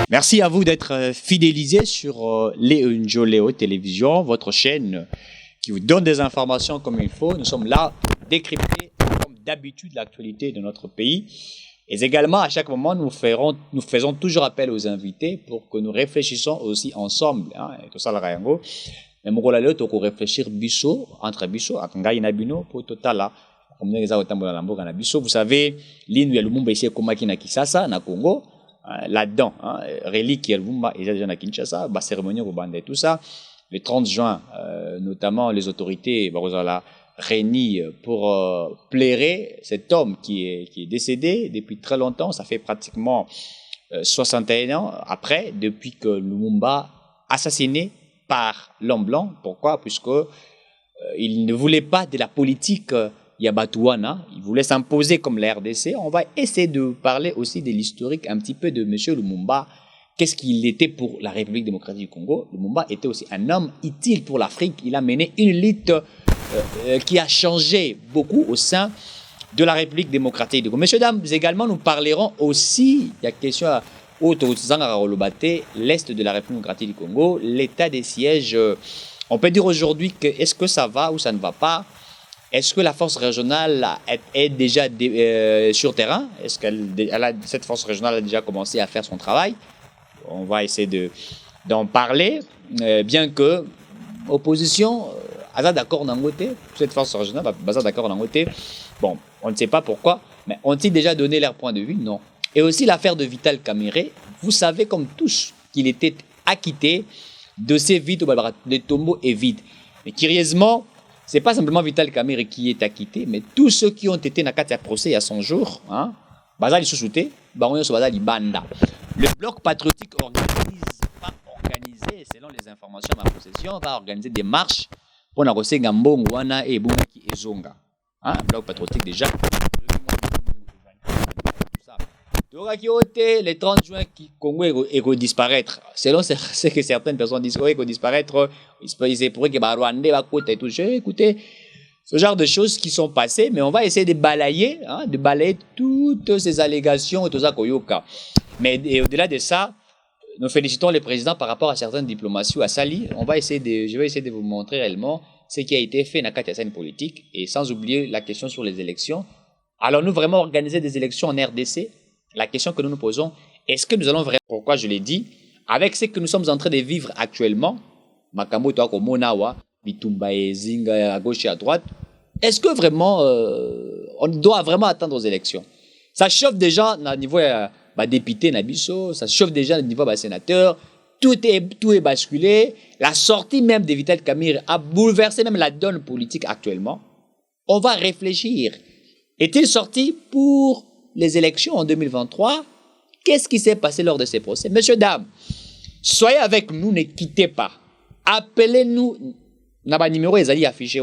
Merci à vous d'être fidélisés sur Léo Njoleo Télévision, votre chaîne qui vous donne des informations comme il faut. Nous sommes là pour décrypter, comme d'habitude, l'actualité de notre pays. Et également, à chaque moment, nous faisons toujours appel aux invités pour que nous réfléchissions aussi ensemble. Et tout ça, le rayango. Mais mon rôle, c'est de réfléchir entre biso, akangai nabino, pour total là. Vous savez, l'île de Lumumba ici, comme na Kisasa, na Congo, là-dedans, relique Lumumba, et déjà na Kinshasa, cérémonie au Banda et tout ça. Le 30 juin, notamment les autorités, réunies pour plairer cet homme qui est décédé depuis très longtemps. Ça fait pratiquement 61 ans après, depuis que Lumumba assassiné par l'homme blanc. Pourquoi? Puisque il ne voulait pas de la politique Yabatouana, il voulait s'imposer comme la RDC. On va essayer de parler aussi de l'historique un petit peu de M. Lumumba. Qu'est-ce qu'il était pour la République démocratique du Congo? Lumumba était aussi un homme utile pour l'Afrique. Il a mené une lutte qui a changé beaucoup au sein de la République démocratique du Congo. Messieurs, dames, également, nous parlerons aussi, il y a question à l'Est de la République démocratique du Congo, l'état des sièges. On peut dire aujourd'hui que est-ce que ça va ou ça ne va pas? Est-ce que la force régionale est déjà sur terrain? Est-ce que cette force régionale a déjà commencé à faire son travail? On va essayer d'en parler, bien que l'opposition a d'accord d'un côté, cette force régionale a d'accord d'un côté. Bon, on ne sait pas pourquoi, mais ont-ils déjà donné leur point de vue? Non. Et aussi l'affaire de Vital Kamerhe, vous savez comme tous qu'il était acquitté, dossier vide, le tombeau est vide. Mais curieusement, ce n'est pas simplement Vital Kamerhe qui est acquitté, mais tous ceux qui ont été dans le procès il y a 100 jours, Bazali Soussouté, Baronio Sobazali Banda. Le bloc patriotique organisé, selon les informations à ma possession, va organiser des marches pour la Rosé Gambong, Wana et Boumaki et Zonga. Bloc patriotique déjà. Le 30 juin, Congo est disparaître. Selon ce que certaines personnes disent, il va disparaître, il pourrait que Rwanda va côté et tout. Écoutez, ce genre de choses qui sont passées, mais on va essayer de balayer toutes ces allégations et tout ça. Mais au-delà de ça, nous félicitons le président par rapport à certaines diplomaties à Sali. Je vais essayer de vous montrer réellement ce qui a été fait dans la scène politique et sans oublier la question sur les élections. Allons-nous vraiment organiser des élections en RDC? La question que nous nous posons, est-ce que nous allons vraiment, pourquoi je l'ai dit, avec ce que nous sommes en train de vivre actuellement, Makambo, Toako, Monawa, Bitumba et Zinga à gauche et à droite, est-ce que vraiment on doit vraiment attendre aux élections? Ça chauffe déjà au niveau député, ça chauffe déjà au niveau sénateur, tout est basculé. La sortie même de Vital Kamerhe a bouleversé même la donne politique actuellement. On va réfléchir. Est-il sorti pour les élections en 2023, qu'est-ce qui s'est passé lors de ces procès? Messieurs, dames, soyez avec nous, ne quittez pas. Appelez-nous, notre numéro est affiché.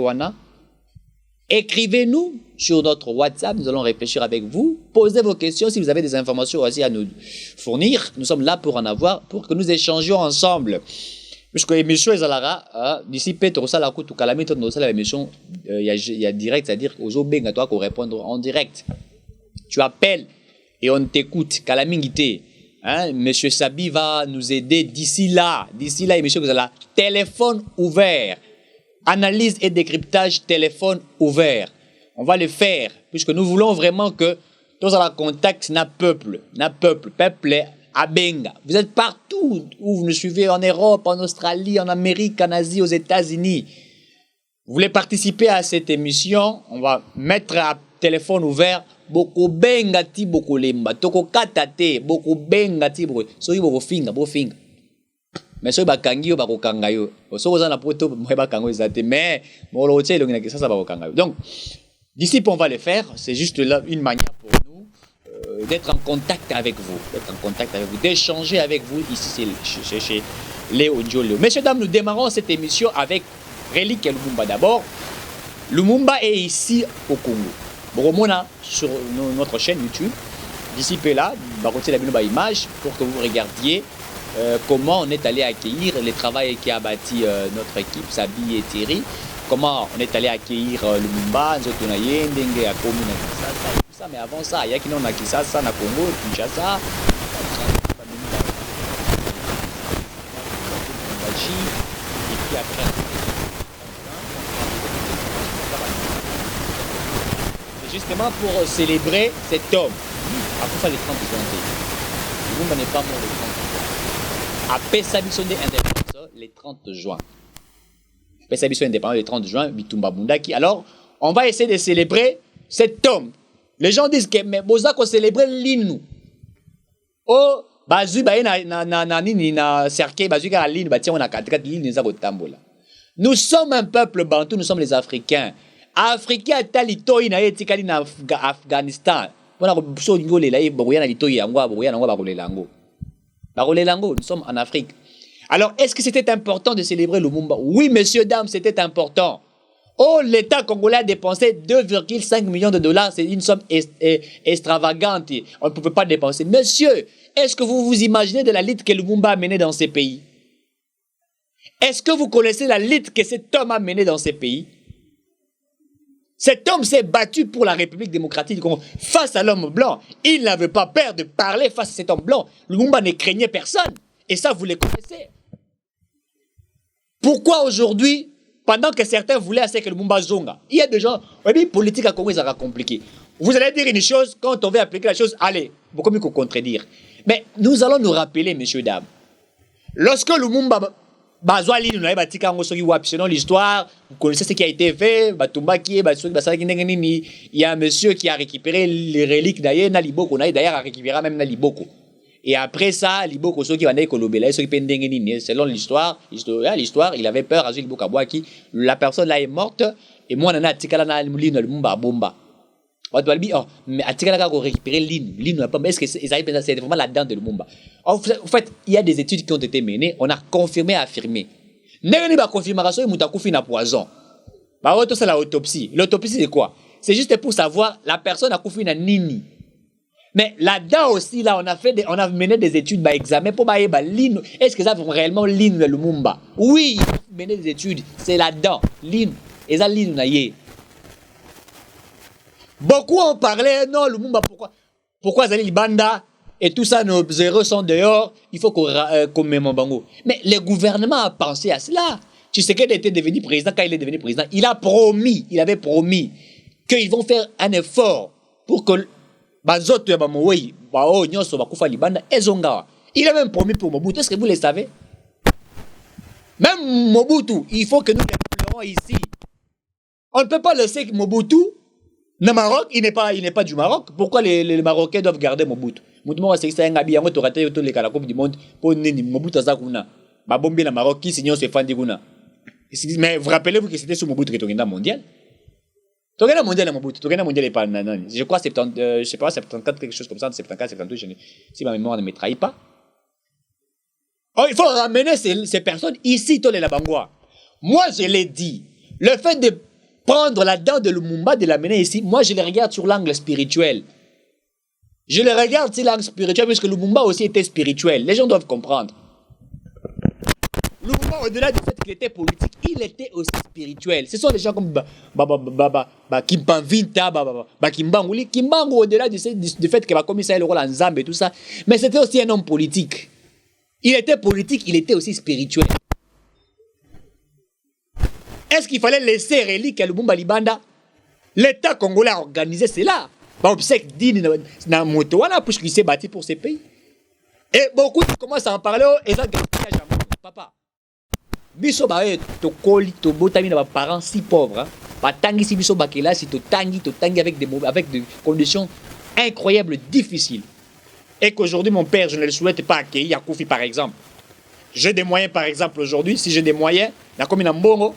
Écrivez-nous sur notre WhatsApp, nous allons réfléchir avec vous. Posez vos questions si vous avez des informations aussi à nous fournir. Nous sommes là pour en avoir, pour que nous échangions ensemble. Puisque l'émission est là, d'ici Petro Salakou, tout calamé, tout l'émission, il y a direct, c'est-à-dire aux Obeng, à toi qu'on répondre en direct. Tu appelles et on t'écoute. Kalamingité, Monsieur Sabi va nous aider d'ici là, Monsieur Gozala, téléphone ouvert. Analyse et décryptage, téléphone ouvert. On va le faire, puisque nous voulons vraiment que tous à la contact n'a peuple à Benga. Vous êtes partout où vous nous suivez, en Europe, en Australie, en Amérique, en Asie, aux États-Unis. Vous voulez participer à cette émission? On va mettre à téléphone ouvert. Boko benga ti boko lemba toko katate boko benga ti boko soki boko finga mais soki bakangi yo bako kanga yo soko za na poto mo ba kango ezate mais mo lo tshelo ngina ça bako kanga yo. Donc d'ici on va le faire, c'est juste là une manière pour nous d'être en contact avec vous, d'échanger avec vous ici chez Léo Njoleo. Messieurs, dames, nous démarrons cette émission avec Relique Lumumba. D'abord, Lumumba est ici au Congo. Boromona sur notre chaîne YouTube, d'ici là, la image pour que vous regardiez comment on est allé accueillir le travail qui a bâti notre équipe, Sabi et Thierry, comment on est allé accueillir Lumumba, Nzotonaye, Ndenge, Akomi, tout ça, mais avant ça, il y a qui n'ont Kisasa, na Congo, Kinshasa, Belgique, et puis après, c'est justement pour célébrer cet homme. Après ça, les 30 juin. Le monde n'est pas mort le 30 juin. Après ça, ils sont des indépendants les 30 juin. Après ça, ils sont indépendants le 30 juin, Bitumba Bundaki. Alors, on va essayer de célébrer cet homme. Les gens disent que mais boza ko célébrer l'hymne. Oh, bazui ba na nini na cercueil, bazui ka l'hymne, ba tia on a 4 lignes za ko tambola. Nous sommes un peuple bantou, nous sommes les Africains. Africains talitoyi na etikali na Afghanistan. Pona ko so ngole la boya na litoyi yango boya na ngo ba kolelango. Ba kolelango, nous sommes en Afrique. Alors, est-ce que c'était important de célébrer Lumumba? Oui, messieurs, dames, c'était important. Oh, l'État congolais a dépensé 2,5 millions de dollars. C'est une somme extravagante. On ne pouvait pas dépenser. Monsieur, est-ce que vous vous imaginez de la lutte que Lumumba a menée dans ces pays? Est-ce que vous connaissez la lutte que cet homme a menée dans ces pays? Cet homme s'est battu pour la République démocratique du Congo face à l'homme blanc. Il n'avait pas peur de parler face à cet homme blanc. Lumumba ne craignait personne. Et ça, vous les connaissez. Pourquoi aujourd'hui, pendant que certains voulaient assez que Lumumba zonga, il y a des gens, oui, politique à Congo, ça sera compliqué. Vous allez dire une chose, quand on veut appliquer la chose, allez, beaucoup mieux qu'on contredire. Mais nous allons nous rappeler, messieurs, dames, lorsque Lumumba, selon l'histoire, vous connaissez ce qui a été fait, il y a un monsieur qui a récupéré les reliques d'ailleurs, d'ailleurs a récupéré même Naliboko. Et après ça, Liboko qui va selon l'histoire, il avait peur, la personne là est morte, et moi, on a bomba. Mais Atikala a récupéré l'île, est-ce que c'est vraiment la-dedans de Lumumba? En fait, il y a des études qui ont été menées, on a confirmé, affirmé. N'est pas confirmation, il y a poison. C'est l'autopsie. L'autopsie, c'est quoi? C'est juste pour savoir la personne a couffé une nini. Mais là-dedans aussi, là, on a mené des études, examen pour l'île. Est-ce que ça vaut réellement l'île de Lumumba? Oui, il faut mener des études. C'est là-dedans, l'île. Et ça, l'île, beaucoup ont parlé, non, Lumumba, pourquoi Zali Banda et tout ça, nos zéros sont dehors, il faut qu'on mette mon bango. Mais le gouvernement a pensé à cela. Tu sais qu'il était devenu président, quand il est devenu président, il avait promis qu'ils vont faire un effort pour que il a même promis pour Mobutu. Est-ce que vous le savez? Même Mobutu, il faut que nous l'appelions ici. On ne peut pas laisser Mobutu. Le Maroc, il n'est pas du Maroc. Pourquoi les Marocains doivent garder Mobutu? Mobutu, c'est un habit, on a tous les Coupe du monde pour Mobutu Azakuna. Babombi, le Maroc, qui signe ce fan d'Iguna. Mais vous rappelez-vous que c'était sur Mobutu qui était au mondial? Togena mondial Mobutu, Togena mondial est pas nanani. Je crois 74 quelque chose comme ça, 74, 72, si ma mémoire ne me trahit pas. Oh, il faut ramener ces personnes ici, Tolé la Bangwa. Moi, je l'ai dit. Le fait de prendre la dent de Lumumba, de l'amener ici, moi, je les regarde sur l'angle spirituel. Je les regarde sur l'angle spirituel, parce que Lumumba aussi était spirituel. Les gens doivent comprendre. Lumumba, au-delà du fait qu'il était politique, il était aussi spirituel. Ce sont des gens comme Kimpanvinta, Kimbangouli. Kimbango, au-delà du fait qu'il a commis ça, le rôle en Zambie et tout ça. Mais c'était aussi un homme politique. Il était politique, il était aussi spirituel. Est-ce qu'il fallait laisser relique à Lumumba Libanda? L'État congolais a organisé cela. Parce qu'il s'est battu pour ces pays. Et beaucoup commencent à en parler. Et ça, papa. Biso bae to koli to botami na parents si pauvres, batangi si biso bakela si to tangi avec des conditions incroyables, difficiles. Et qu'aujourd'hui mon père, je ne le souhaite pas accueillir Koufi par exemple. J'ai des moyens par exemple aujourd'hui, si j'ai des moyens, na comme Mbongo,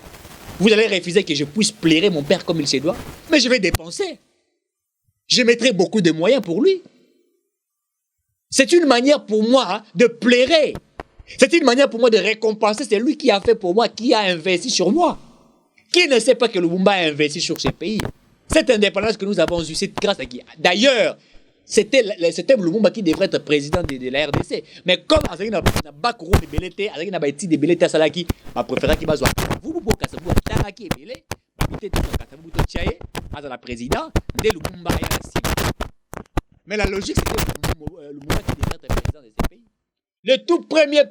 vous allez refuser que je puisse plaire mon père comme il se doit, mais je vais dépenser. Je mettrai beaucoup de moyens pour lui. C'est une manière pour moi de plaire. C'est une manière pour moi de récompenser. C'est lui qui a fait pour moi, qui a investi sur moi. Qui ne sait pas que Lumumba a investi sur ce pays? Cette indépendance que nous avons eue, c'est grâce à qui? D'ailleurs, c'était Lumumba qui devrait être président de la RDC. Mais comme Azaki n'a pas couru de Belete, Azaki n'a pas été de Belete à Salaki, ma préférée qui va se vous pouvez Kassabou, Taraki et Belé, habiter tout le Kassabou, Tchaye, à la président, de Lumumba et ainsi. Mais la logique, c'est que Lumumba qui devrait être président de ce pays. Le tout premier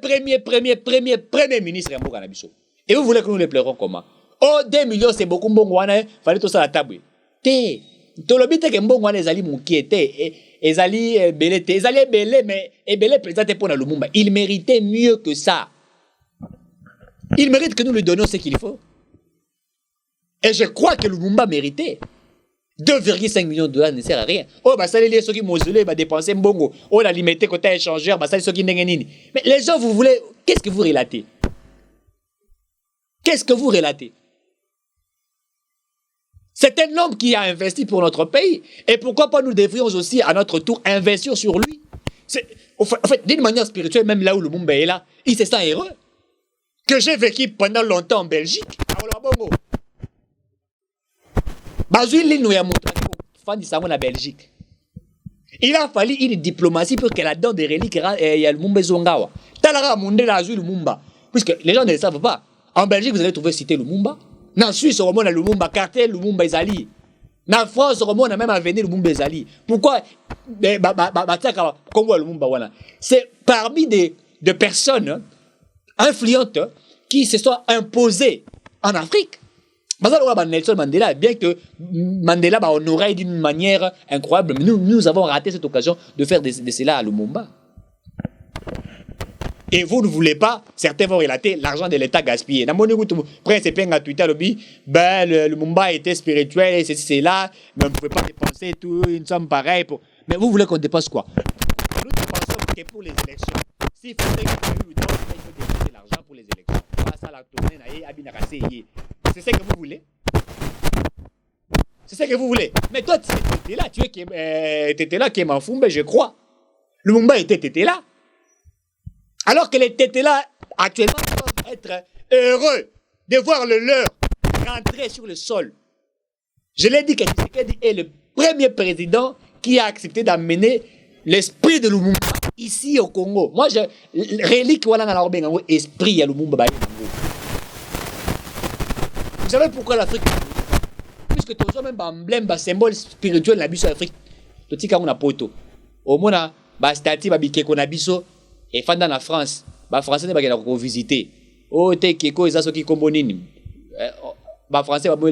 ministre ya mboka na biso. Et vous voulez que nous les pleurons comment? Oh, 2 millions, c'est beaucoup mbongo wana, fallait tout ça à la table. Té, tolobi te ke mbongo wana ezali mukie te, ezali belé te, ezali belé, mais belé présenté pour na Lumumba. Il méritait mieux que ça. Il mérite que nous lui donnions ce qu'il faut. Et je crois que Lumumba méritait. 2,5 millions de dollars ne sert à rien. Oh, bah ça, les ceux qui mausolée, bah dépenser mbongo. Oh, la limité côté échangeur, bah ça, ceux qui n'engenini. Mais les gens, vous voulez, qu'est-ce que vous relatez? Qu'est-ce que vous relatez? C'est un homme qui a investi pour notre pays. Et pourquoi pas nous devrions aussi, à notre tour, investir sur lui? En fait, d'une manière spirituelle, même là où Lumumba est là, il se sent heureux. Que j'ai vécu pendant longtemps en Belgique. Belgique. Il a fallu une diplomatie pour qu'elle donne des reliques à Lumumba Zongawa. Puisque les gens ne le savent pas. En Belgique, vous allez trouver cité Lumumba. En Suisse, on a Lumumba, cartel Lumumba Ezali. En France, on a même avenue Lumumba Ezali. Pourquoi c'est parmi des personnes influentes qui se sont imposées en Afrique. Nelson Mandela, bien que Mandela honorait d'une manière incroyable, mais nous avons raté cette occasion de faire de cela à Lumumba. Et vous ne voulez pas, certains vont relater l'argent de l'État gaspillé. Dans mon prince à Twitter, le Lumumba était spirituel, et c'est là, mais on ne pouvait pas dépenser tout une somme pareille. Mais vous voulez qu'on dépense quoi? Nous dépensons que pour les élections. S'il faudrait que nous donnions, il faut dépenser l'argent pour les élections. C'est ce que vous voulez? C'est ce que vous voulez? Mais toi, tu étais là, étais là, qui est Manfumbe, je crois. Lumumba était là. Alors que les tétés-là, actuellement, doivent être heureux de voir le leur rentrer sur le sol. Je l'ai dit que Tshisekedi est le premier président qui a accepté d'amener l'esprit de Lumumba ici au Congo. Moi, relique voilà dans l'Orbengango, esprit à Lumumba. Vous savez pourquoi l'Afrique? Puisque tu as même un emblème, un symbole spirituel de l'Afrique. Tu sais qu'on a poto. Au moins, un statut qu'on a biso. Et dans la France, les Français ne vont pas visiter. Oh, t'es keko, ils ont qui combonine. Les Français vont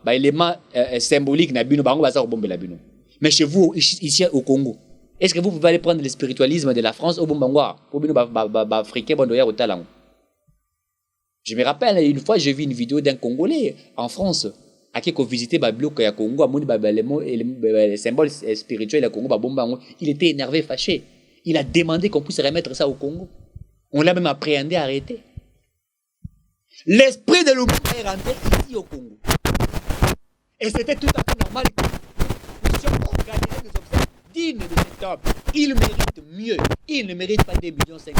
pas élément symbolique na bino, bango basa bombe la bino. Mais chez vous, ici au Congo, est-ce que vous pouvez aller prendre le spiritualisme de la France au Bombangwa pour bino africain bondoya au talent? Je me rappelle une fois, j'ai vu une vidéo d'un Congolais en France à qui a visité le bloc à Congo, les symboles spirituels à Congo, il était énervé, fâché. Il a demandé qu'on puisse remettre ça au Congo. On l'a même appréhendé, arrêté. L'esprit de Lumumba est rentré ici au Congo. Et c'était tout à fait normal que nous puissions organiser des obsèques dignes de cet homme. Il mérite mieux. Il ne mérite pas 2,5 millions $.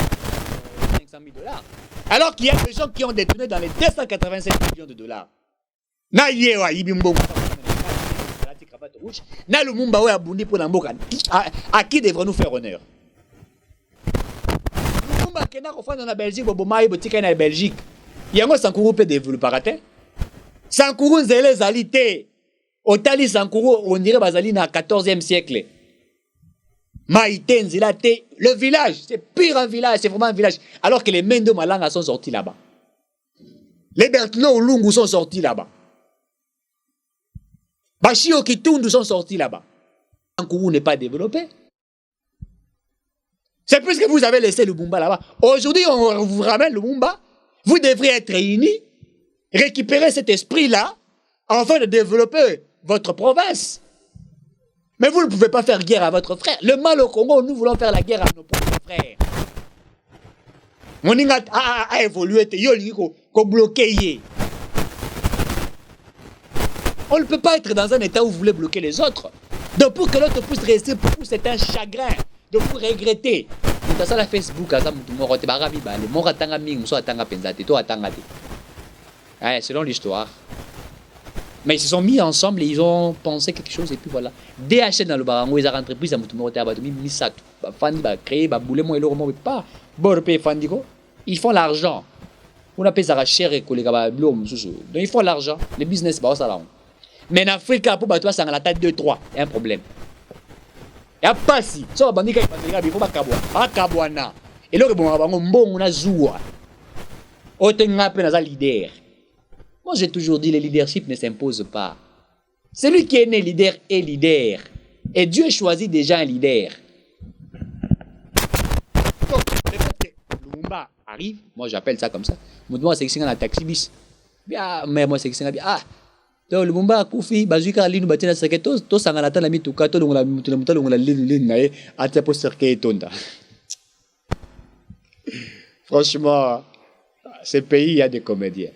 Alors qu'il y a des gens qui ont détourné dans les 287 millions de dollars. Na yewa ibimbo. Na Lumumba wa abundi pour l'amboka. À qui devrons-nous faire honneur? Lumumba kena kofana dans la Belgique, bobomayi botika na Belgique. Yango Sankuru peut développer te. Sankuru nzele zali te. Otali Sankuru on dirait bazali na 14e siècle. Maïté nzela te. Le village, c'est pire un village, c'est vraiment un village. Alors que les Mendo Malanga sont sortis là-bas. Les Berthelot Lungu sont sortis là-bas. Bachio Kitundu sont sortis là-bas. Sankuru n'est pas développé. C'est plus que vous avez laissé le Lumumba là-bas. Aujourd'hui, on vous ramène le Lumumba. Vous devriez être réunis, récupérer cet esprit-là, afin de développer votre province. Mais vous ne pouvez pas faire guerre à votre frère. Le mal au Congo, nous voulons faire la guerre à nos propres frères. On a évolué, on ne peut pas être dans un état où vous voulez bloquer les autres. Donc pour que l'autre puisse rester, pour vous, c'est un chagrin de vous regretter. Dans ça, la Facebook, selon l'histoire. Mais ils se sont mis ensemble et ils ont pensé quelque chose et puis voilà. DHL dans le barango, ils ont entreprise à ils font l'argent. On appelle ça cher et collègue. Donc ils font l'argent. Le business, bah ça là. Mais en Afrique, pour toi, ça en la tête 2-3. Il y a un problème. ya pasi so babandika ipandelika bifo bakabwana eloko ebomaka bango mbongo na zuwa oyo te nga mpe naza leader. Moi j'ai toujours dit le leadership ne s'impose pas. Celui qui est né leader est leader et Dieu choisit déjà un leader. Donc le fait que Lumumba arrive, moi j'appelle ça comme ça, moi c'est un taxi bis bien mais moi c'est un bien ah donc Lumumba akufi bazuka linu batina saketo to sangana tala mituka to longola mutula longola linu nae ata po cercle tonda. Franchement, ce pays il y a des comédiens.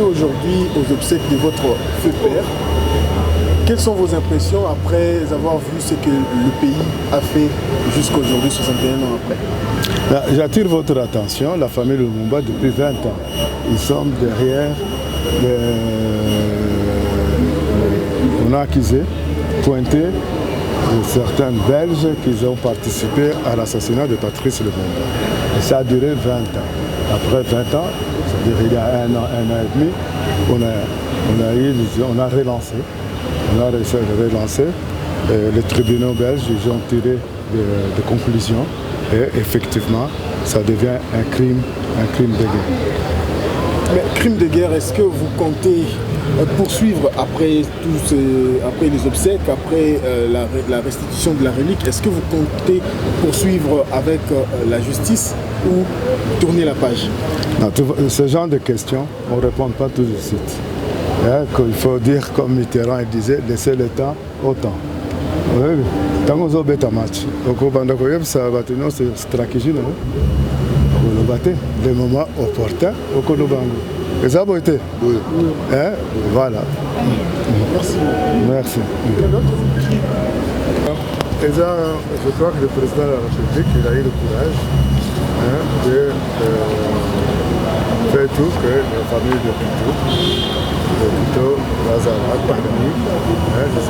Aujourd'hui aux obsèques de votre feu père. Quelles sont vos impressions après avoir vu ce que le pays a fait jusqu'aujourd'hui, 61 ans après? J'attire votre attention, la famille Lumumba depuis 20 ans. Ils sont derrière on a accusé, pointé certains Belges qui ont participé à l'assassinat de Patrice Lumumba. Et ça a duré 20 ans. Après 20 ans, c'est-à-dire il y a un an et demi, on a relancé. On a réussi à relancer. Les tribunaux belges ils ont tiré des conclusions et effectivement, ça devient un crime de guerre. Mais crime de guerre, est-ce que vous comptez poursuivre après les obsèques, après la restitution de la relique, est-ce que vous comptez poursuivre avec la justice ou tourner la page? Non, ce genre de questions, on ne répond pas tout de suite. Il faut dire comme Mitterrand disait, laisser le temps au temps. Oui, tant qu'on a un match, c'est une stratégie. Les moments opportuns au Kolobango. Et ça a été. Voilà. Merci. Merci. Et ça, je crois que le président de la République il a eu le courage de faire tout que la famille de Quito, Lazara, Panami, les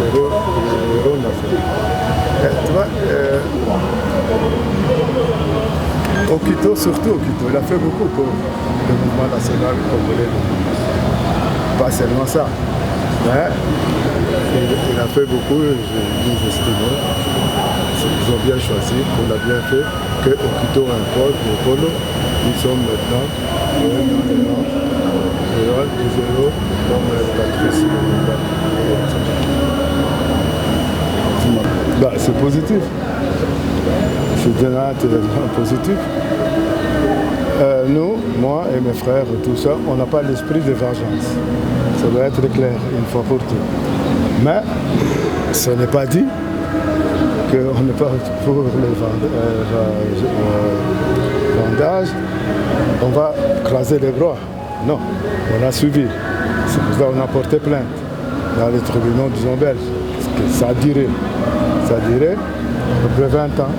héros nationaux. Tu vois, au Quito, surtout au Quito, il a fait beaucoup pour le mouvement national congolais. Pas seulement ça, mais il a fait beaucoup, nous estimons. Ils ont bien choisi, on a bien fait, que au Quito importe le polo. Nous sommes maintenant des héros comme Patrice Lumumba. C'est positif. C'est déjà positif. Nous, moi et mes frères, tout ça, on n'a pas l'esprit de vengeance. Ça doit être clair, une fois pour toutes. Mais ce n'est pas dit qu'on n'est pas pour les vendages. On va craser les bras. Non, on a suivi. C'est pour ça qu'on a porté plainte dans les tribunaux, disons, belges. Parce que ça a duré. Ça a duré à peu près 20 ans.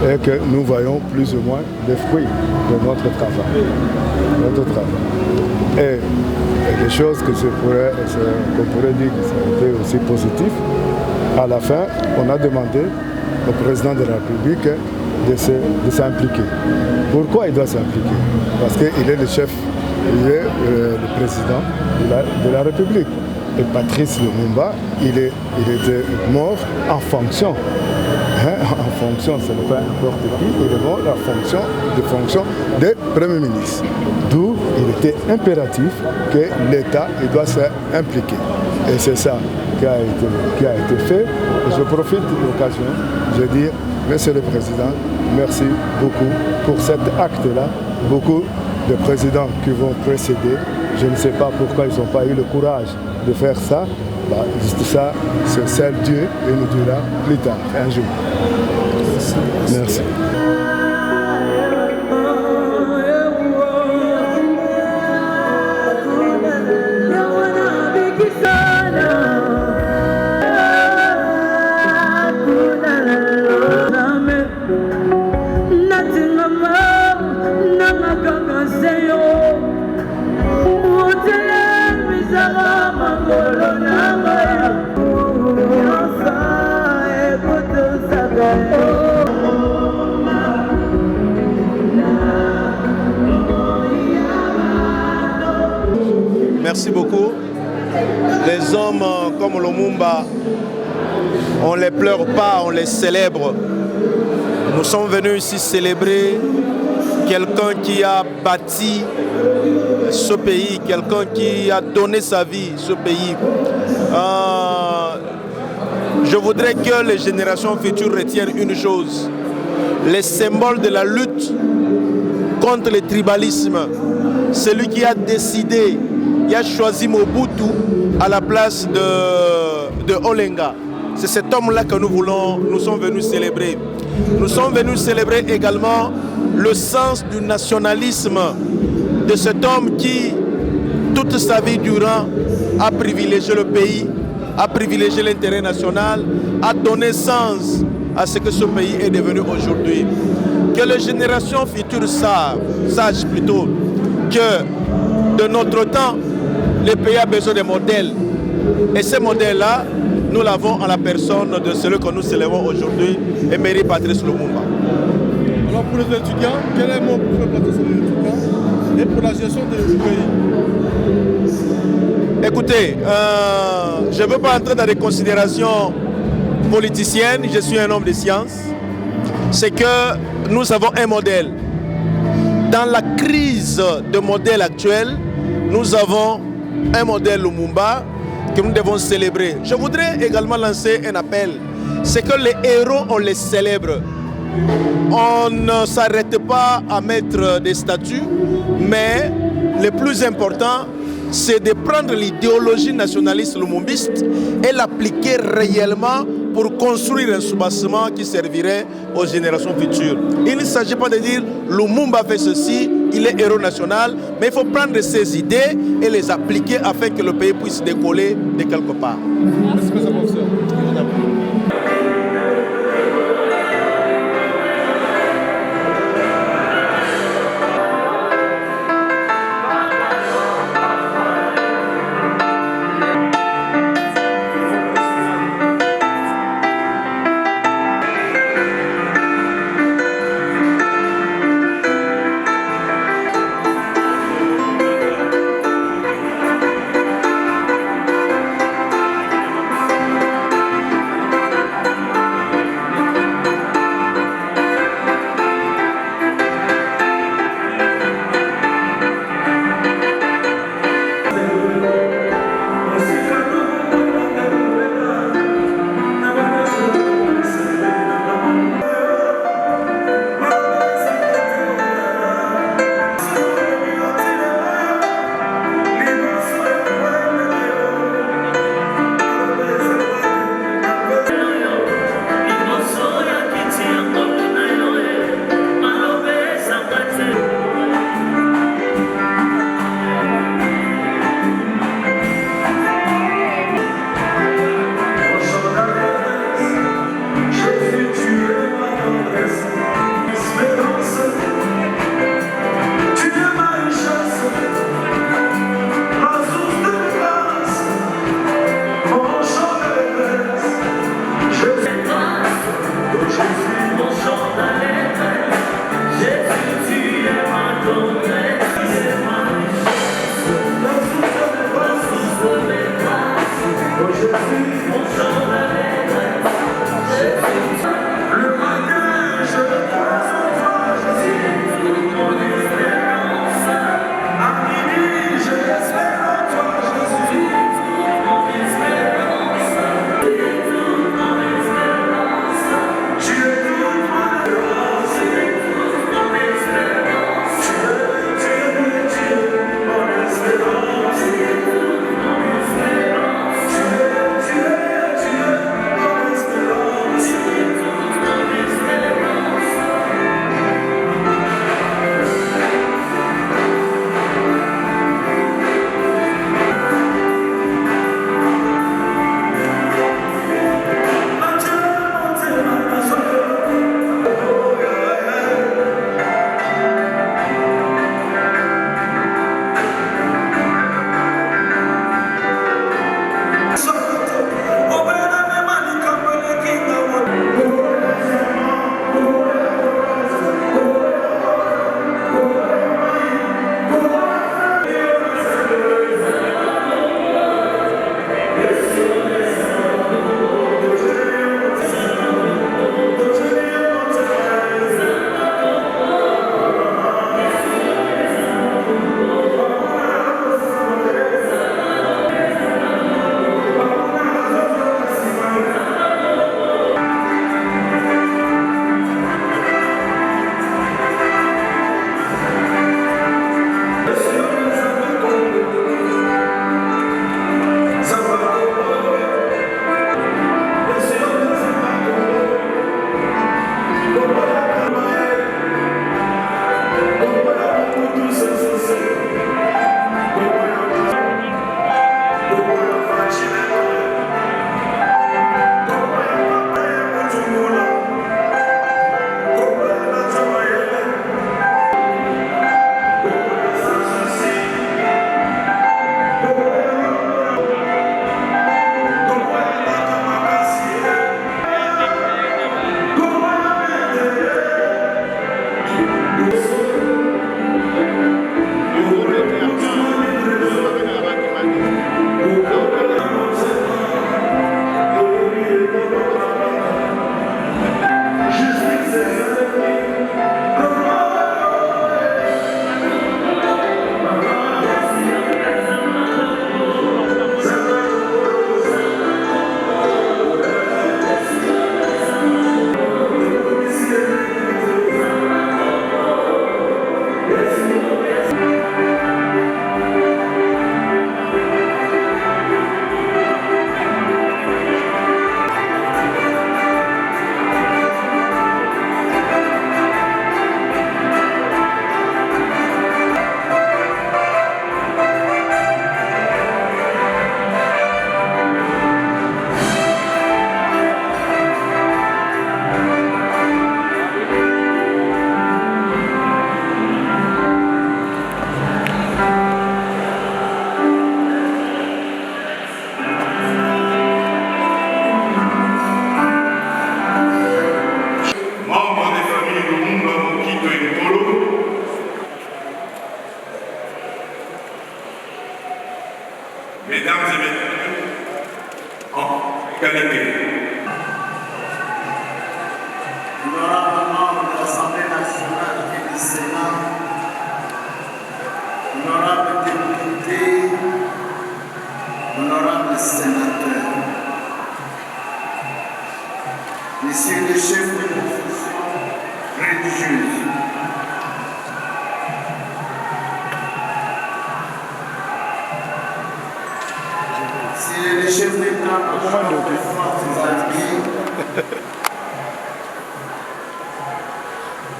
Et que nous voyons plus ou moins les fruits de notre travail. Et des choses qu'on pourrait dire que c'était aussi positif. À la fin, on a demandé au président de la République de s'impliquer. Pourquoi il doit s'impliquer? Parce qu'il est le chef, il est le président de la République. Et Patrice Lumumba, il était mort en fonction. En fonction, ce n'est pas n'importe qui, il est mort en fonction du Premier ministre. D'où il était impératif que l'État doit s'impliquer. Et c'est ça qui a été fait. Et je profite de l'occasion, je dis, Monsieur le Président, merci beaucoup pour cet acte-là. Beaucoup de présidents qui vont précéder, je ne sais pas pourquoi ils n'ont pas eu le courage de faire ça. Juste ça, c'est seul Dieu et nous dira plus tard, un jour. Merci. Merci beaucoup. Les hommes comme Lumumba, on ne les pleure pas, on les célèbre. Nous sommes venus ici célébrer quelqu'un qui a bâti ce pays, quelqu'un qui a donné sa vie à ce pays. Je voudrais que les générations futures retiennent une chose. Les symboles de la lutte contre le tribalisme. Celui qui a décidé, il a choisi Mobutu à la place de Olenga. C'est cet homme-là que nous sommes venus célébrer. Nous sommes venus célébrer également le sens du nationalisme de cet homme qui, toute sa vie durant, a privilégié le pays, a privilégié l'intérêt national, a donné sens à ce que ce pays est devenu aujourd'hui. Que les générations futures sachent plutôt que de notre temps, le pays a besoin de modèles. Et ces modèles-là, nous l'avons en la personne de celui que nous célébrons aujourd'hui, Emery Patrice Lumumba. Alors pour les étudiants, quel est mon pour Patrice Lumumba et pour la gestion du pays? Écoutez, je ne veux pas entrer dans des considérations politiciennes, je suis un homme de science. C'est que nous avons un modèle. Dans la crise de modèle actuel, nous avons un modèle Lumumba que nous devons célébrer. Je voudrais également lancer un appel. C'est que les héros, on les célèbre. On ne s'arrête pas à mettre des statues, mais le plus important, c'est de prendre l'idéologie nationaliste lumumbiste et l'appliquer réellement pour construire un soubassement qui servirait aux générations futures. Il ne s'agit pas de dire Lumumba fait ceci, il est héros national, mais il faut prendre ces idées et les appliquer afin que le pays puisse décoller de quelque part. Merci, professeur. qualité. Honorable membre de l'Assemblée nationale et du Sénat, honorable député, honorable sénateur, messieurs les chefs de confession religieuse, messieurs les chefs d'État, des forces armées,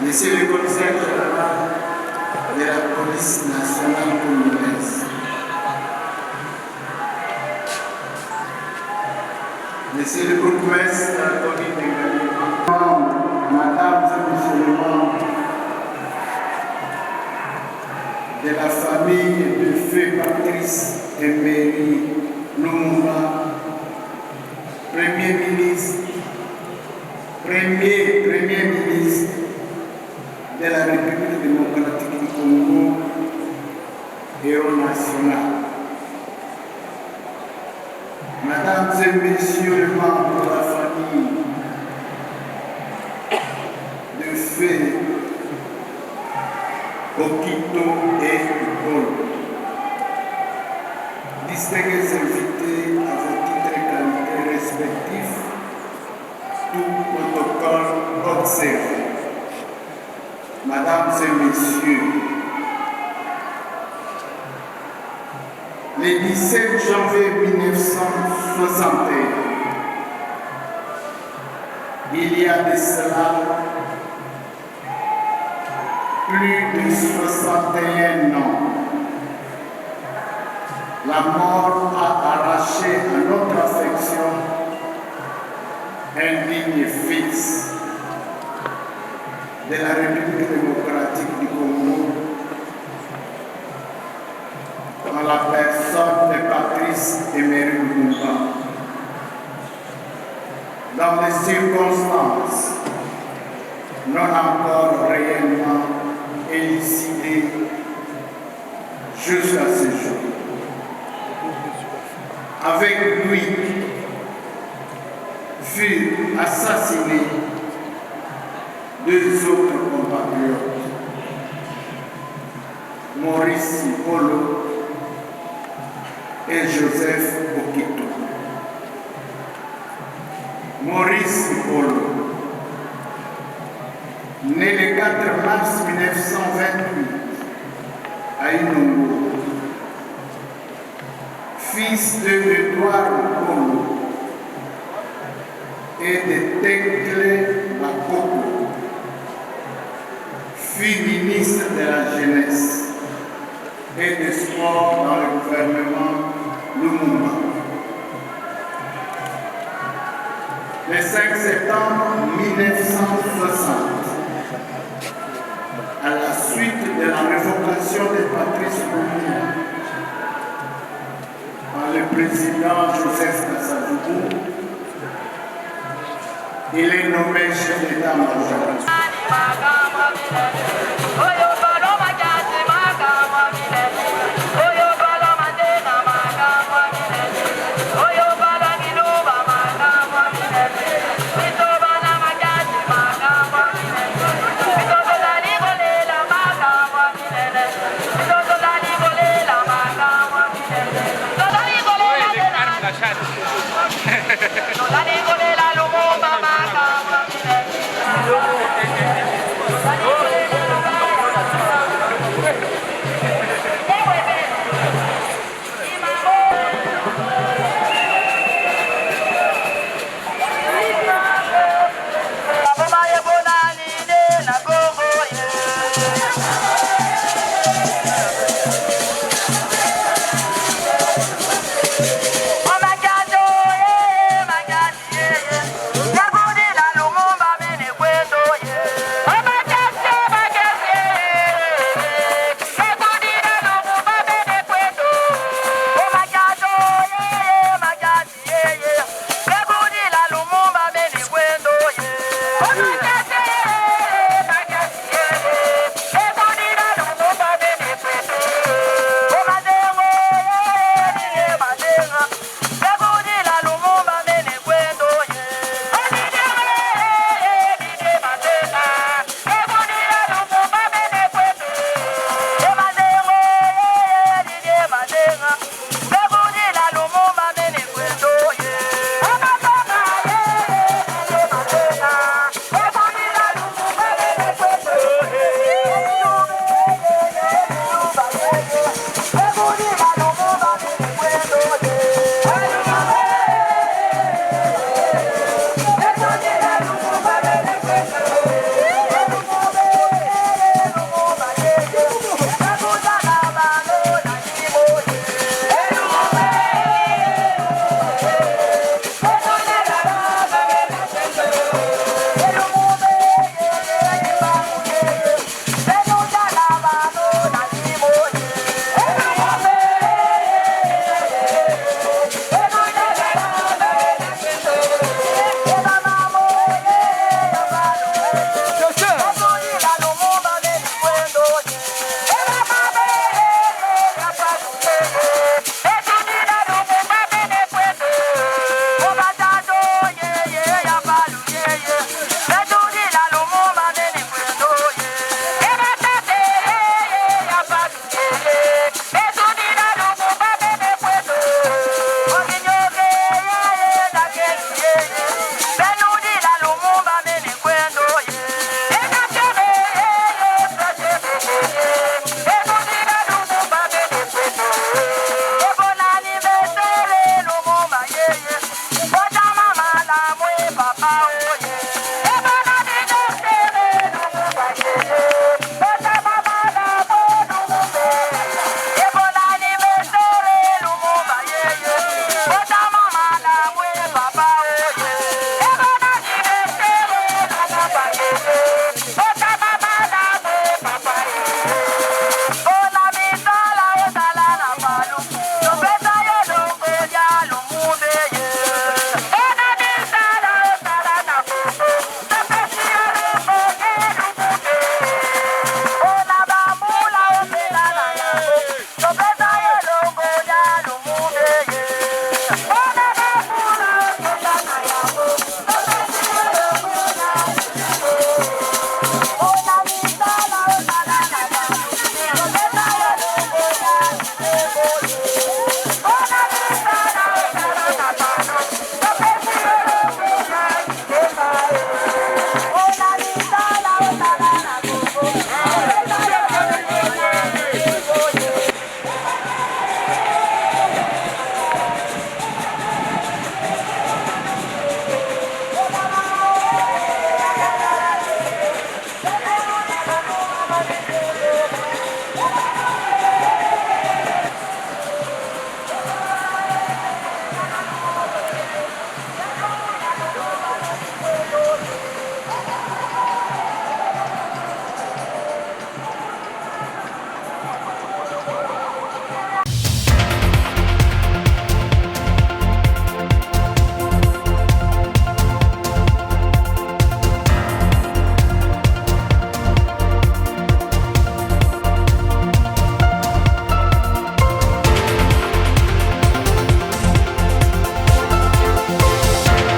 Monsieur le commissaire général de la police nationale congolaise, Monsieur le bourgmestre de la commune de Galiba, Madame et Monsieur le membre de la famille de feu Patrice Emery Lumumba, Premier ministre de la République démocratique du Congo, héros national. Mesdames et messieurs les membres de la famille de feu Okito et Paul, distingués invités à vos titres et qualités respectifs, tout protocole observé. Mesdames et messieurs, le 17 janvier 1961, il y a de cela plus de 61 ans, la mort a arraché à notre affection un digne fils de la République démocratique du Congo, dans la personne de Patrice Emery Lumumba. Dans les circonstances non encore réellement élucidées jusqu'à ce jour. Avec lui, furent assassinés deux autres compatriotes, Maurice Polo et Joseph Okito. Maurice Polo, né le 4 mars 1928 à Inongo, fils de Edouard Polo et de Tekle Bakoko, fut ministre de la Jeunesse et des Sports dans le gouvernement Lumumba. Le 5 septembre 1960, à la suite de la révocation de Patrice Lumumba par le président Joseph Kasavubu, il est nommé chef d'état-major.